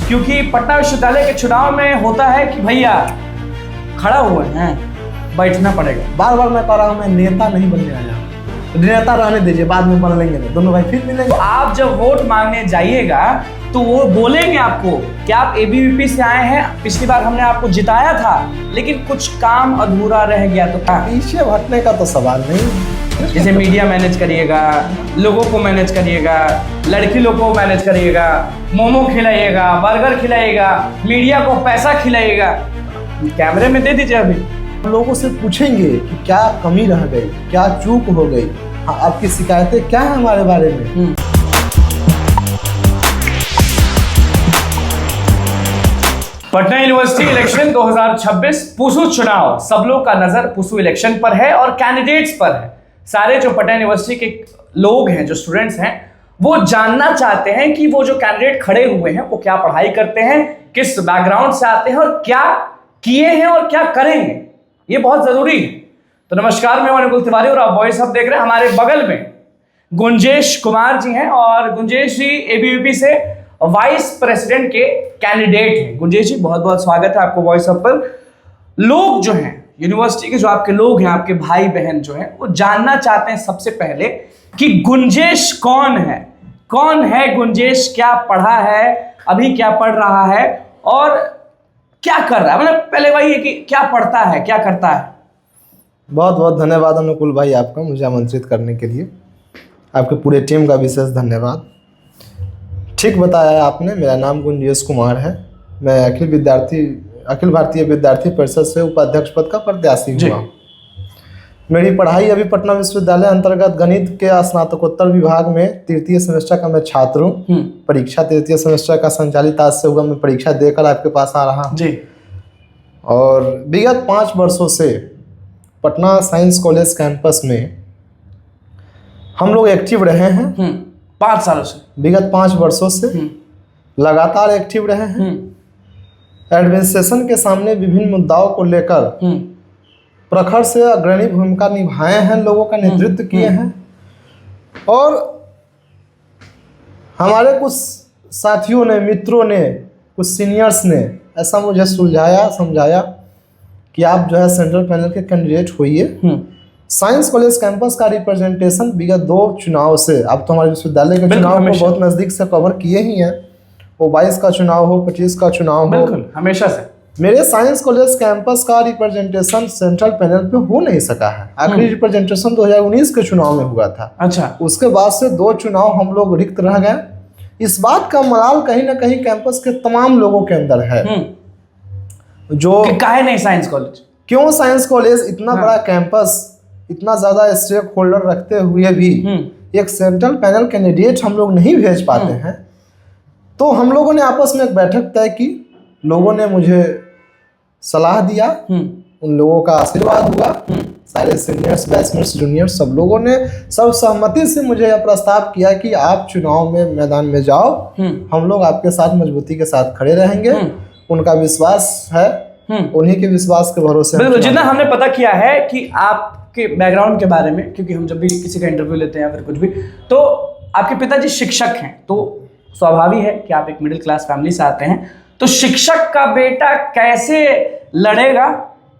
क्योंकि पटना विश्वविद्यालय के चुनाव में होता है कि भैया खड़ा हुए हैं, बैठना पड़ेगा। बार बार मैं कह रहा हूँ, मैं नेता नहीं बनने आया, नेता रहने दीजिए, बाद में बन लेंगे, दोनों भाई फिर मिलेंगे। तो आप जब वोट मांगने जाइएगा तो वो बोलेंगे आपको कि आप एबीवीपी से आए हैं, पिछली बार हमने आपको जिताया था लेकिन कुछ काम अधूरा रह गया। तो पीछे हटने का तो सवाल नहीं। जैसे मीडिया मैनेज करिएगा, लोगों को मैनेज करिएगा, लड़की लोगों को मैनेज करिएगा, मोमो खिलाइएगा, बर्गर खिलाइएगा, मीडिया को पैसा खिलाइएगा, कैमरे में दे दीजिए। अभी लोगों से पूछेंगे कि क्या कमी रह गई, क्या चूक हो गई, आपकी शिकायतें क्या है हमारे बारे में। पटना यूनिवर्सिटी इलेक्शन 2026 पुसू चुनाव, सब लोग का नजर पुसू इलेक्शन पर है और कैंडिडेट्स पर है। सारे जो पटना यूनिवर्सिटी के लोग हैं, जो स्टूडेंट्स हैं, वो जानना चाहते हैं कि वो जो कैंडिडेट खड़े हुए हैं वो क्या पढ़ाई करते हैं, किस बैकग्राउंड से आते हैं और क्या किए हैं और क्या करेंगे। ये बहुत जरूरी है। तो नमस्कार, मैं अनुकूल तिवारी और आप वॉइस हब देख रहे हैं। हमारे बगल में गुंजेश कुमार जी हैं और गुंजेश जी एबीवीपी से वाइस प्रेसिडेंट के कैंडिडेट हैं। गुंजेश जी, बहुत बहुत स्वागत है आपको वॉइस हब पर। लोग जो हैं यूनिवर्सिटी के, जो आपके लोग हैं, आपके भाई बहन जो हैं, वो जानना चाहते हैं सबसे पहले कि गुंजेश कौन है। कौन है गुंजेश, क्या पढ़ा है, अभी क्या पढ़ रहा है और क्या कर रहा है। मतलब पहले वही है कि क्या पढ़ता है, क्या करता है। बहुत बहुत धन्यवाद अनुकूल भाई आपका, मुझे आमंत्रित करने के लिए। आपके पूरे टीम का विशेष धन्यवाद। ठीक बताया आपने, मेरा नाम गुंजेश कुमार है। मैं अखिल भारतीय विद्यार्थी परिषद से उपाध्यक्ष पद का प्रत्याशी हुआ। मेरी पढ़ाई अभी पटना विश्वविद्यालय अंतर्गत गणित के स्नातकोत्तर विभाग में तृतीय सेमेस्टर का मैं छात्र हूँ। परीक्षा तृतीय सेमेस्टर का संचालित आज से हुआ। मैं परीक्षा देकर आपके पास आ रहा हूँ जी। और विगत 5 वर्षों से पटना साइंस कॉलेज कैंपस में हम लोग एक्टिव रहे हैं। 5 सालों से, विगत 5 वर्षों से लगातार एक्टिव रहे हैं। एडमिनिस्ट्रेशन के सामने विभिन्न मुद्दाओं को लेकर प्रखर से अग्रणी भूमिका निभाए हैं, लोगों का नेतृत्व किए हैं। और हमारे कुछ साथियों ने, मित्रों ने, कुछ सीनियर्स ने ऐसा मुझे सुलझाया, समझाया कि आप जो है सेंट्रल पैनल के कैंडिडेट होइए। साइंस कॉलेज कैंपस का रिप्रेजेंटेशन विगत 2 चुनाव से, आप तो हमारे विश्वविद्यालय के चुनाव को बहुत नज़दीक से कवर किए ही हैं। वो 22 का चुनाव हो, 25 का चुनाव हो, हमेशा से मेरे साइंस कॉलेज कैंपस का रिप्रेजेंटेशन सेंट्रल पैनल पे हो नहीं सका है। आखिरी रिप्रेजेंटेशन 2019 के चुनाव में हुआ था। अच्छा, उसके बाद से 2 चुनाव हम लोग रिक्त रह गए। इस बात का मलाल कहीं ना कहीं कैंपस के तमाम लोगों के अंदर है। जो काहे नहीं साइंस कॉलेज, क्यों साइंस कॉलेज इतना बड़ा कैंपस, इतना ज्यादा स्टेक होल्डर रखते हुए भी एक सेंट्रल पैनल कैंडिडेट हम लोग नहीं भेज पाते हैं। तो हम लोगों ने आपस में एक बैठक तय की। लोगों ने मुझे सलाह दिया, उन लोगों का आशीर्वाद हुआ। सारे सीनियर्स, बैचमेट्स, जूनियर्स, सब लोगों ने सब सहमति से मुझे यह प्रस्ताव किया कि आप चुनाव में मैदान में जाओ, हम लोग आपके साथ मजबूती के साथ खड़े रहेंगे। उनका विश्वास है, उन्हीं के विश्वास के भरोसे। बिल्कुल, जितना हमने पता किया है कि आपके बैकग्राउंड के बारे में, क्योंकि हम जब भी किसी का इंटरव्यू लेते हैं या फिर कुछ भी, तो आपके पिताजी शिक्षक हैं, तो स्वाभाविक है कि आप एक मिडिल क्लास फैमिली से आते हैं। तो शिक्षक का बेटा कैसे लड़ेगा,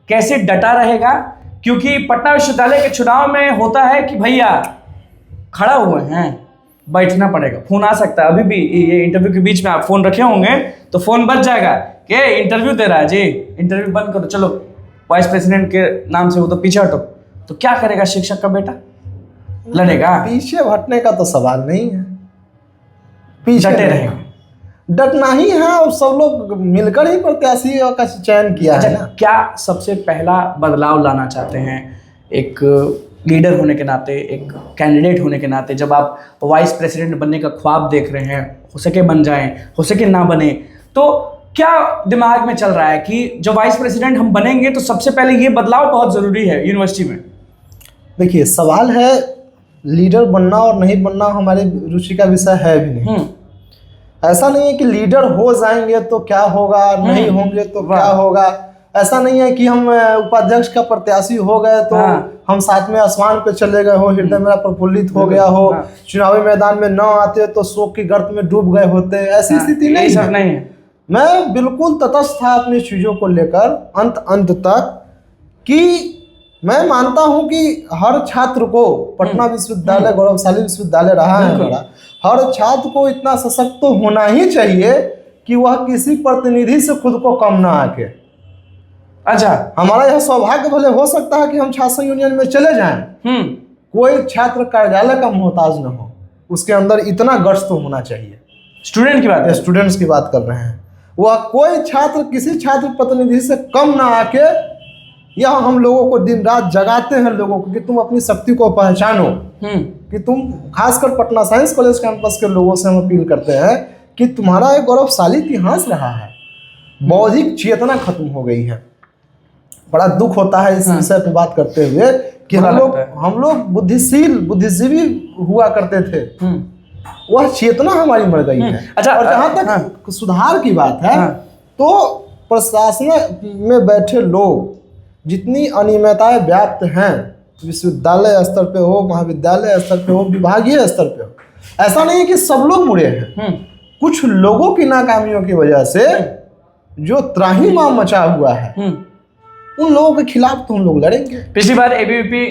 कैसे डटा रहेगा, क्योंकि पटना विश्वविद्यालय के चुनाव में होता है कि भैया खड़ा हुए हैं, बैठना पड़ेगा। फोन आ सकता है, अभी भी ये इंटरव्यू के बीच में आप फोन रखे होंगे तो फोन बज जाएगा कि इंटरव्यू दे रहा है जी, इंटरव्यू बंद करो, चलो वाइस प्रेसिडेंट के नाम से वो तो पीछे हटो। तो क्या करेगा शिक्षक का बेटा, लड़ेगा? पीछे हटने का तो सवाल नहीं है, पीछे डटे रहेगा, डटना ही है। और सब लोग मिलकर ही प्रत्याशी का चयन किया है ना। क्या सबसे पहला बदलाव लाना चाहते हैं एक लीडर होने के नाते, एक कैंडिडेट होने के नाते, जब आप वाइस प्रेसिडेंट बनने का ख्वाब देख रहे हैं, हो सके बन जाएं, हो सके ना बने, तो क्या दिमाग में चल रहा है कि जब वाइस प्रेसिडेंट हम बनेंगे तो सबसे पहले ये बदलाव बहुत ज़रूरी है यूनिवर्सिटी में? देखिए, सवाल है लीडर बनना और नहीं बनना हमारे रुचि का विषय है भी नहीं। ऐसा नहीं है कि लीडर हो जाएंगे तो क्या होगा, नहीं होंगे तो क्या होगा। ऐसा नहीं है कि हम उपाध्यक्ष का प्रत्याशी हो गए तो हम साथ में आसमान पे चले गए हो, हृदय मेरा प्रफुल्लित हो गया हो, चुनावी मैदान में न आते तो शोक की गर्त में डूब गए होते। ऐसी स्थिति नहीं है। मैं बिल्कुल तटस्थ था अपनी चीज़ों को लेकर अंत तक, कि मैं मानता हूं कि हर छात्र को, पटना विश्वविद्यालय गौरवशाली विश्वविद्यालय रहा है हमारा, हर छात्र को इतना सशक्त तो होना ही चाहिए कि वह किसी प्रतिनिधि से खुद को कम ना आके। अच्छा, हमारा यह सौभाग्य भले हो सकता है कि हम छात्र संघ यूनियन में चले जाएं, कोई छात्र कार्यालय का मोहताज न हो, उसके अंदर इतना गट्स तो होना चाहिए। स्टूडेंट की बात है, स्टूडेंट्स की बात कर रहे हैं। वह कोई छात्र किसी छात्र प्रतिनिधि से कम ना आके, यह हम लोगों को दिन रात जगाते हैं लोगों को कि तुम अपनी शक्ति को पहचानो, कि तुम, खासकर पटना साइंस कॉलेज कैंपस के लोगों से हम अपील करते हैं कि तुम्हारा एक गौरवशाली इतिहास रहा है, बौद्धिक चेतना खत्म हो गई है। बड़ा दुख होता है इस विषय पे बात करते हुए कि हम लोग बुद्धिजीवी हुआ करते थे, वह चेतना हमारी मर गई है। अच्छा, और जहाँ तक सुधार की बात है, तो प्रशासन में बैठे लोग जितनी अनियमितताएं व्याप्त हैं, विश्वविद्यालय स्तर पे हो, महाविद्यालय स्तर पे हो, विभागीय स्तर पे हो, ऐसा नहीं है कि सब लोग बुरे हैं। कुछ लोगों की नाकामियों की वजह से जो त्राहिमाम मचा हुआ है, उन लोगों के खिलाफ तो हम लोग लड़ेंगे। पिछली बार एबीवीपी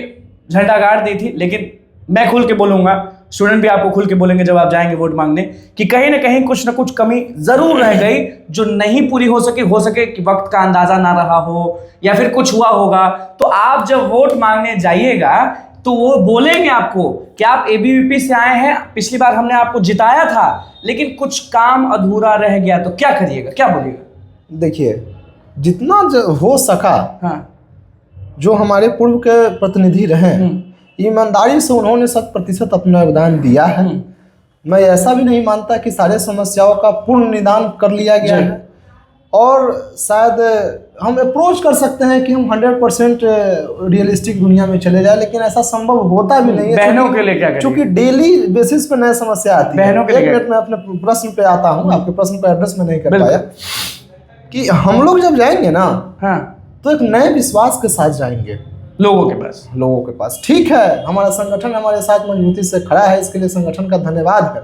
झंडा गाड़ दी थी, लेकिन मैं खुल के बोलूंगा, स्टूडेंट भी आपको खुल के बोलेंगे जब आप जाएंगे वोट मांगने, कि कहीं ना कहीं कुछ ना कुछ कमी जरूर रह गई जो नहीं पूरी हो सके कि वक्त का अंदाजा ना रहा हो या फिर कुछ हुआ होगा। तो आप जब वोट मांगने जाइएगा तो वो बोलेंगे आपको कि आप एबीवीपी से आए हैं, पिछली बार हमने आपको जिताया था लेकिन कुछ काम अधूरा रह गया, तो क्या करिएगा, क्या बोलिएगा? देखिए, जितना हो सका, जो हमारे पूर्व के प्रतिनिधि रहे, ईमानदारी से उन्होंने 100% अपना योगदान दिया है। मैं ऐसा भी नहीं मानता कि सारे समस्याओं का पूर्ण निदान कर लिया गया है, और शायद हम अप्रोच कर सकते हैं कि हम 100% रियलिस्टिक दुनिया में चले जाए, लेकिन ऐसा संभव होता भी नहीं है। बहनों के लिए क्या करेंगे? क्योंकि डेली बेसिस पे नई समस्या आती है। एक मिनट में अपने प्रश्न पे आता हूँ, आपके प्रश्न पे एड्रेस में नहीं कर पाया, कि हम लोग जब जाएंगे ना, तो एक नए विश्वास के साथ जाएंगे लोगों के पास। ठीक है, हमारा संगठन हमारे साथ मजबूती से खड़ा है, इसके लिए संगठन का धन्यवाद है,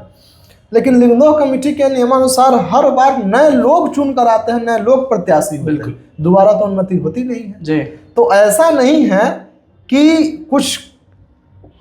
लेकिन लिंगदोह कमेटी के नियमानुसार हर बार नए लोग चुन कर आते हैं, नए लोग प्रत्याशी होते हैं, दोबारा तो उन्नति होती नहीं है जी। तो ऐसा नहीं है कि कुछ,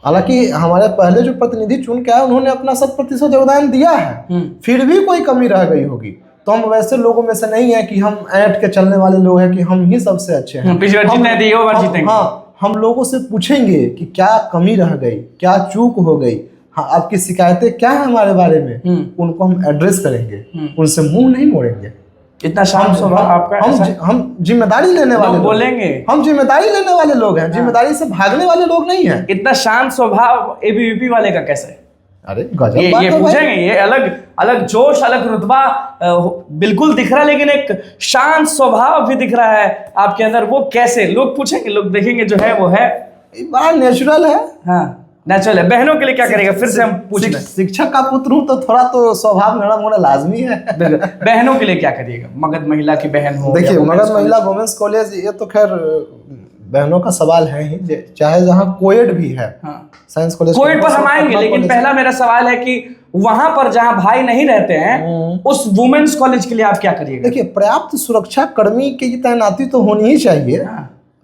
हालांकि हमारे पहले जो प्रतिनिधि चुन के आए उन्होंने अपना 100% योगदान दिया है, फिर भी कोई कमी रह गई होगी, तो हम वैसे लोगों में से नहीं है कि हम ऐंठ के चलने वाले लोग हैं कि हम ही सबसे अच्छे हैं। हाँ, हम लोगों से पूछेंगे कि क्या कमी रह गई, क्या चूक हो गई, हाँ आपकी शिकायतें क्या है हमारे बारे में, उनको हम एड्रेस करेंगे, उनसे मुंह नहीं मोड़ेंगे। इतना शांत स्वभाव आपका। हम जिम्मेदारी लेने वाले बोलेंगे, हम जिम्मेदारी लेने वाले लोग हैं, जिम्मेदारी से भागने वाले लोग नहीं हैं। इतना शांत स्वभाव एबीवीपी वाले का कैसे है? अरे गजब, ये पूछेंगे, ये अलग जोश, अलग रुतबा बिल्कुल दिख रहा है, लेकिन एक शांत स्वभाव भी दिख रहा है आपके अंदर, वो कैसे? लोग पूछेंगे, लोग देखेंगे, जो है वो है, बड़ा नेचुरल है। हाँ, नेचुरल है। बहनों के लिए क्या करेगा? फिर से हम पूछ रहे हैं, शिक्षक का पुत्र हूँ तो थोड़ा तो स्वभाव नरम होना लाजमी है। बहनों के लिए क्या करिएगा? मगध महिला की बहन हो, देखिए मगध महिला वुमेन्स कॉलेज, ये तो खैर बहनों का सवाल है ही, चाहे जहाँ कोएड भी है, साइंस कॉलेज, कोएड पर हम आएंगे, लेकिन पहला मेरा सवाल है कि वहां पर जहां भाई नहीं रहते हैं, उस वुमेन्स कॉलेज के लिए आप क्या करिएगा? देखिए, पर्याप्त सुरक्षा कर्मी की तैनाती तो होनी ही चाहिए,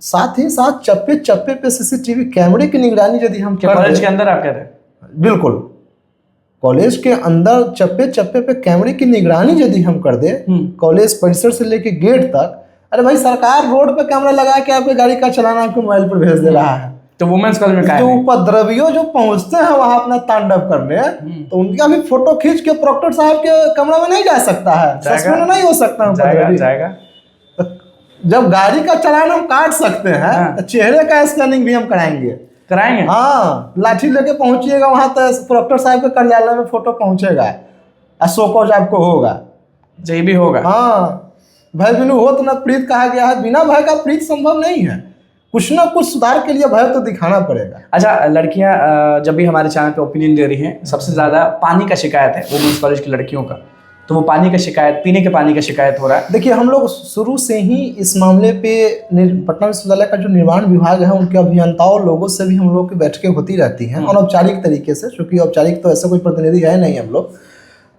साथ ही साथ चप्पे चप्पे पे सीसीटीवी कैमरे की निगरानी यदि हम कॉलेज के अंदर, आप कह रहे हैं? बिल्कुल, कॉलेज के अंदर चप्पे चप्पे पे कैमरे की निगरानी यदि हम कर दे, कॉलेज परिसर से लेके गेट तक, अरे भाई सरकार रोड पे कैमरा लगा के आपके गाड़ी का चलाना आपके मोबाइल पर भेज दे रहा है, तो वुमेन्स कॉलेज में क्या जो उपद्रवियों जो पहुंचते हैं वहां अपना तांडव करने, तो उनका भी फोटो खींच के प्रोक्टर साहब के कमरा में नहीं जा सकता है, सस्पेंड नहीं हो सकता जाएगा। जब गाड़ी का चालान हम काट सकते हैं, तो चेहरे का स्कैनिंग भी हम कराएंगे। हाँ, लाठी लेके पहुंचिएगा वहां तक, प्रोक्टर साहब के कार्यालय में फोटो पहुंचेगा, अशोकोज आपको होगा, जी भी होगा। हाँ, भय बिनु होत न प्रीत कहा गया है, बिना भय का प्रीत संभव नहीं है, कुछ ना कुछ सुधार के लिए भय तो दिखाना पड़ेगा। अच्छा, लड़कियां जब भी हमारे चैनल पे ओपिनियन दे रही हैं, सबसे ज्यादा पानी का शिकायत है वुमेन्स कॉलेज की लड़कियों का, तो वो पानी का शिकायत, पीने के पानी का शिकायत हो रहा है। देखिए, हम लोग शुरू से ही इस मामले पे पटना विश्वविद्यालय का जो निर्माण विभाग है, उनके अभियंताओं लोगों से भी हम लोग की बैठकें होती रहती हैं, अनौपचारिक तरीके से, क्योंकि औपचारिक तो ऐसा कोई प्रतिनिधि है नहीं हम लोग,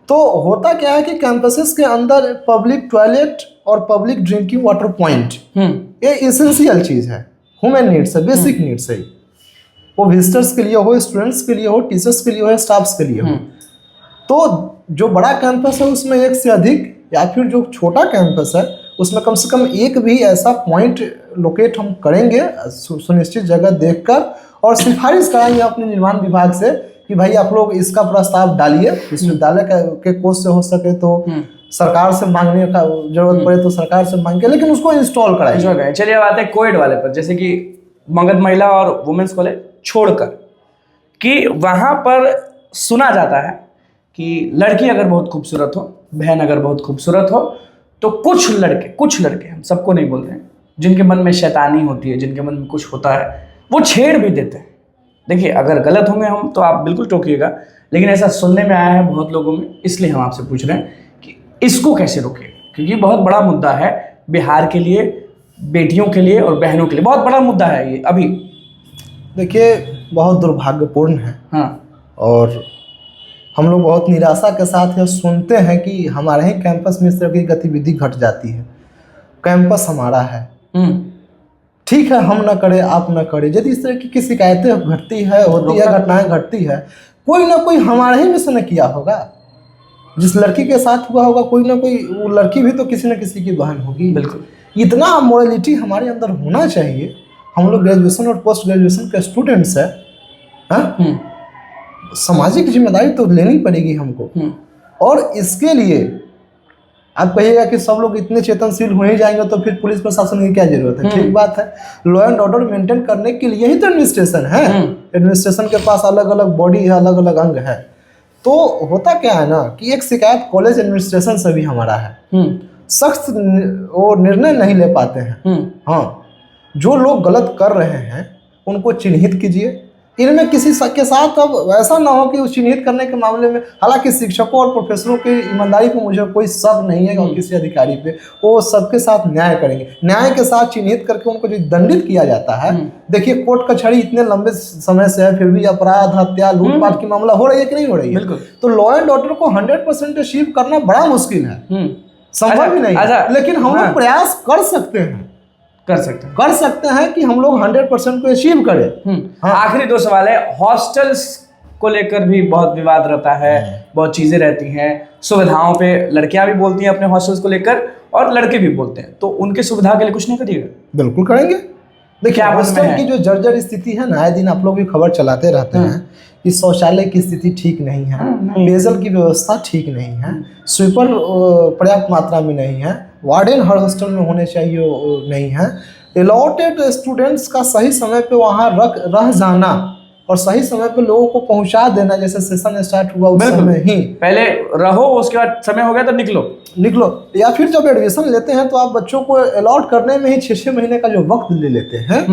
तो होता क्या है कि कैंपसेस के अंदर पब्लिक टॉयलेट और पब्लिक ड्रिंकिंग वाटर पॉइंट ये इसेंशियल चीज़ है, ह्यूमन नीड्स है, बेसिक नीड्स है। वो विजिटर्स के लिए हो, स्टूडेंट्स के लिए हो, टीचर्स के लिए हो, स्टाफ्स के लिए हो। तो जो बड़ा कैंपस है उसमें एक से अधिक, या फिर जो छोटा कैंपस है उसमें कम से कम एक भी ऐसा पॉइंट लोकेट हम करेंगे सुनिश्चित जगह देखकर, और सिफारिश कराएंगे अपने निर्माण विभाग से कि भाई आप लोग इसका प्रस्ताव डालिए। विश्वविद्यालय के कोष से हो सके तो सरकार से मांगने का जरूरत पड़े तो सरकार से मांगे, लेकिन उसको इंस्टॉल कराएंगे। चलिए अब आते हैं कोएड वाले पर, जैसे कि मगध महिला और वुमेन्स कॉलेज छोड़कर, कि वहाँ पर सुना जाता है कि लड़की अगर बहुत खूबसूरत हो, बहन अगर बहुत खूबसूरत हो, तो कुछ लड़के, हम सबको नहीं बोल रहे हैं, जिनके मन में शैतानी होती है, जिनके मन में कुछ होता है, वो छेड़ भी देते हैं। देखिए अगर गलत होंगे हम तो आप बिल्कुल टोकिएगा, लेकिन ऐसा सुनने में आया है बहुत लोगों में, इसलिए हम आपसे पूछ रहे हैं कि इसको कैसे रोकें, क्योंकि बहुत बड़ा मुद्दा है बिहार के लिए, बेटियों के लिए और बहनों के लिए बहुत बड़ा मुद्दा है ये अभी। देखिए बहुत दुर्भाग्यपूर्ण है। हाँ, और हम लोग बहुत निराशा के साथ यह सुनते हैं कि हमारे ही कैंपस में इस तरह की गतिविधि घट जाती है। कैंपस हमारा है, ठीक है, हम ना करें आप ना करें, यदि इस तरह की शिकायतें घटती है, होती है, घटनाएं घटती है, कोई ना कोई हमारे ही में से न किया होगा। जिस लड़की के साथ हुआ होगा कोई ना कोई, वो लड़की भी तो किसी न किसी की बहन होगी। बिल्कुल, इतना मोरलिटी हमारे अंदर होना चाहिए। हम लोग ग्रेजुएशन और पोस्ट ग्रेजुएशन के स्टूडेंट्स हैं, हाँ, सामाजिक जिम्मेदारी तो लेनी पड़ेगी हमको। और इसके लिए आप कहिएगा कि सब लोग इतने चेतनशील हो ही जाएंगे तो फिर पुलिस प्रशासन की क्या जरूरत है। ठीक बात है, लॉ एंड ऑर्डर मेंटेन करने के लिए ही तो एडमिनिस्ट्रेशन है। एडमिनिस्ट्रेशन के पास अलग अलग बॉडी है, अलग अलग अंग है। तो होता क्या है ना कि एक शिकायत कॉलेज एडमिनिस्ट्रेशन से भी हमारा है, सख्त वो निर्णय नहीं ले पाते हैं। हाँ, जो लोग गलत कर रहे हैं उनको चिन्हित कीजिए। इनमें किसी के साथ अब ऐसा ना हो कि उस चिन्हित करने के मामले में, हालांकि शिक्षकों और प्रोफेसरों की ईमानदारी पे मुझे कोई शक नहीं है और किसी अधिकारी पे, वो सबके साथ न्याय करेंगे। न्याय के साथ चिन्हित करके उनको जो दंडित किया जाता है, देखिए कोर्ट कचहरी इतने लंबे समय से है, फिर भी अपराध, हत्या, लूटपाट की मामला हो रही है कि नहीं हो रही है। तो लॉ एंड ऑर्डर को 100% अचीव करना बड़ा मुश्किल है, संभव ही नहीं है, लेकिन हम लोग प्रयास कर सकते हैं कि हम लोग 100% को अचीव करें। आखिरी दो सवाल है, हॉस्टल्स को लेकर भी बहुत विवाद रहता है, बहुत चीजें रहती हैं, सुविधाओं पे लड़कियां भी बोलती हैं अपने हॉस्टल्स को लेकर और लड़के भी बोलते हैं, तो उनके सुविधा के लिए कुछ नहीं करिएगा? बिल्कुल करेंगे। देखिए हॉस्टल की जो जर्जर स्थिति है ना, आए दिन आप लोग भी खबर चलाते रहते हैं कि शौचालय की स्थिति ठीक नहीं है, पेयजल की व्यवस्था ठीक नहीं है, स्वीपर पर्याप्त मात्रा में नहीं है, वार्डन हर हॉस्टल में होने चाहिए नहीं है, अलॉटेड स्टूडेंट्स का सही समय पे वहाँ रह जाना और सही समय पे लोगों को पहुँचा देना, जैसे सेशन स्टार्ट हुआ उस समय ही पहले रहो, उसके बाद समय हो गया तो निकलो। या फिर जब एडमिशन लेते हैं तो आप बच्चों को अलॉट करने में ही 6-6 महीने का जो वक्त ले लेते हैं।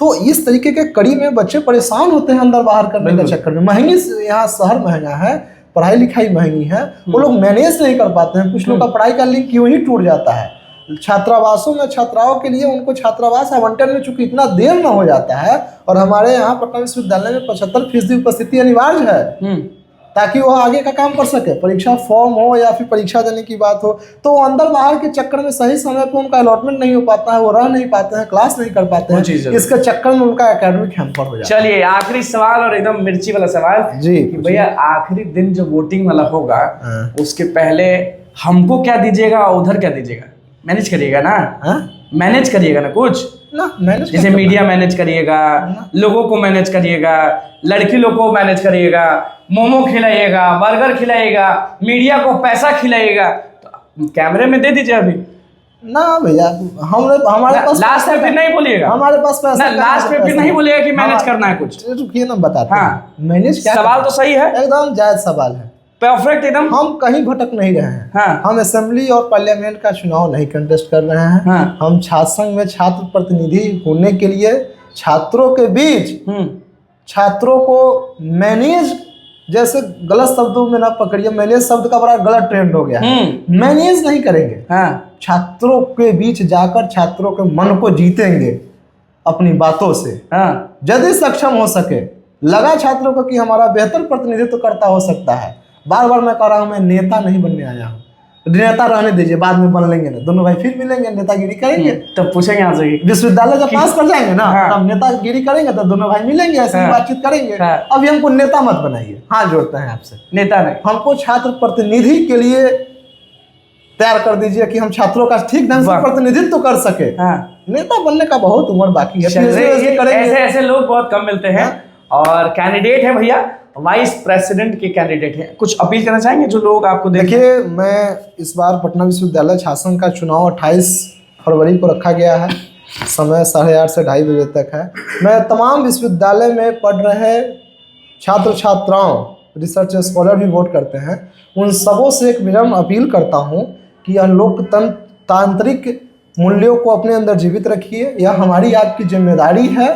तो इस तरीके के कड़ी में बच्चे परेशान होते हैं अंदर बाहर करने के चक्कर में। महंगी, यहाँ शहर महंगा है, पढ़ाई लिखाई महंगी है, वो लोग मैनेज नहीं कर पाते हैं। कुछ लोग का पढ़ाई का लिंक यूं ही टूट जाता है। छात्रावासों में छात्राओं के लिए उनको छात्रावास आवंटन में चूंकि इतना देर न हो जाता है, और हमारे यहाँ पटना विश्वविद्यालय में 75% उपस्थिति अनिवार्य है ताकि वो आगे का काम कर सके। परीक्षा फॉर्म हो या फिर परीक्षा देने की बात हो, तो अंदर बाहर के चक्कर में सही समय पे उनका अलॉटमेंट नहीं हो पाता है, वो रह नहीं पाते हैं, क्लास नहीं कर पाते हैं, इसके चक्कर में उनका एकेडमिक हैम्पर हो जाता है। चलिए आखिरी सवाल, और एकदम मिर्ची वाला सवाल जी, कि भैया आखिरी दिन जो वोटिंग वाला होगा उसके पहले हमको क्या दीजिएगा और उधर क्या दीजिएगा? मैनेज करिएगा ना? मैनेज करिएगा ना कुछ ना, मैनेज जैसे मीडिया मैनेज करिएगा, लोगों को मैनेज करिएगा, लड़की लोगों को मैनेज करिएगा, मोमो खिलाइएगा, बर्गर खिलाइएगा, मीडिया को पैसा खिलाइएगा, तो कैमरे में दे दीजिए अभी ना भैया। हमारे पास लास्ट में फिर नहीं बोलिएगा, हमारे पास पैसा ना, लास्ट में फिर नहीं बोलिएगा कि मैनेज करना है कुछ। रुकिए ना, बताते हैं मैनेज क्या। सवाल तो सही है, एकदम जायज सवाल है, परफेक्ट एकदम। हम कहीं भटक नहीं रहे हैं। हम असेंबली और पार्लियामेंट का चुनाव नहीं कंटेस्ट कर रहे हैं। हम छात्र संघ में छात्र प्रतिनिधि होने के लिए छात्रों के बीच छात्रों को मैनेज, जैसे गलत शब्दों में ना पकड़िए, मैनेज शब्द का बड़ा गलत ट्रेंड हो गया है। मैनेज नहीं करेंगे, छात्रों के बीच जाकर छात्रों के मन को जीतेंगे अपनी बातों से। यदि सक्षम हो सके, लगा छात्रों को कि हमारा बेहतर प्रतिनिधित्व करता हो सकता है, बार बार मैं कह रहा हूँ, मैं नेता नहीं बनने आया हूँ। नेता रहने दीजिए, बाद में बन लेंगे ना, दोनों भाई फिर मिलेंगे, नेतागिरी करेंगे। तब पूछेंगे यहाँ से विश्वविद्यालय जब पास कर जाएंगे ना, हाँ। तब नेतागिरी करेंगे, तो दोनों भाई मिलेंगे, ऐसे ही हाँ। बातचीत करेंगे। हाँ। अभी हमको नेता मत बनाइए, हाथ जोड़ते हैं आपसे। नेता नहीं, हमको छात्र प्रतिनिधि के लिए तैयार कर दीजिए कि हम छात्रों का ठीक ढंग से वाह। प्रतिनिधित्व कर सके। हाँ। नेता बनने का बहुत उम्र बाकी है, चल रहे PhD हैं, करेंगे। ऐसे ऐसे लोग बहुत कम मिलते हैं। और कैंडिडेट है भैया, वाइस प्रेसिडेंट के कैंडिडेट हैं, कुछ अपील करना चाहेंगे जो लोग आपको देखें? देखिए, मैं इस बार पटना विश्वविद्यालय छात्र संघ का चुनाव 28 फरवरी को रखा गया है। समय 8:30 से 2:30 बजे तक है। मैं तमाम विश्वविद्यालय में पढ़ रहे छात्र छात्राओं, रिसर्च स्कॉलर भी वोट करते हैं, उन सबों से एक विनम्र अपील करता हूं कि यह लोकतांत्रिक मूल्यों को अपने अंदर जीवित रखिए। यह हमारी आपकी जिम्मेदारी है,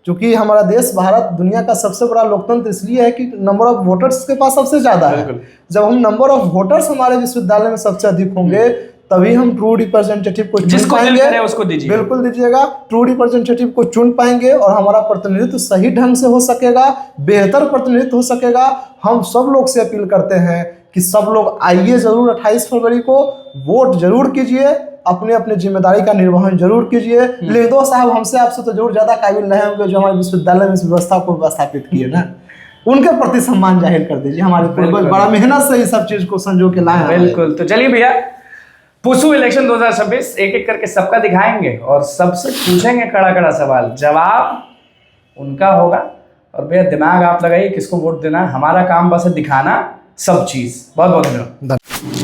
क्योंकि हमारा देश भारत दुनिया का सबसे बड़ा लोकतंत्र इसलिए है कि नंबर ऑफ वोटर्स के पास सबसे ज़्यादा है। जब हम नंबर ऑफ वोटर्स हमारे विश्वविद्यालय में सबसे अधिक होंगे, तभी हम ट्रू रिप्रेजेंटेटिव को चुन जिसको दिल पाएंगे। करे उसको दीजिए। बिल्कुल दीजिएगा, ट्रू रिप्रेजेंटेटिव को चुन पाएंगे और हमारा प्रतिनिधित्व सही ढंग से हो सकेगा, बेहतर प्रतिनिधित्व हो सकेगा। हम सब लोग से अपील करते हैं कि सब लोग आइए जरूर 28 फरवरी को, वोट जरूर कीजिए, अपने अपने जिम्मेदारी का निर्वहन जरूर कीजिए। लिखदो साहब हमसे आपसे तो जरूर ज्यादा काबिल रहे होंगे, जो हमारे विश्वविद्यालय में इस व्यवस्था को स्थापित किए ना, उनके प्रति सम्मान जाहिर कर दीजिए। हमारे पूर्वज बड़ा मेहनत से इस सब चीज को संजो के लाए हैं। बिल्कुल। तो चलिए भैया, पुसू इलेक्शन 2026 एक एक करके सबका दिखाएंगे और सबसे पूछेंगे कड़ा कड़ा सवाल, जवाब उनका होगा। और भैया दिमाग आप लगाइए किसको वोट देना है, हमारा काम बस है दिखाना सब चीज। बहुत बहुत धन्यवाद।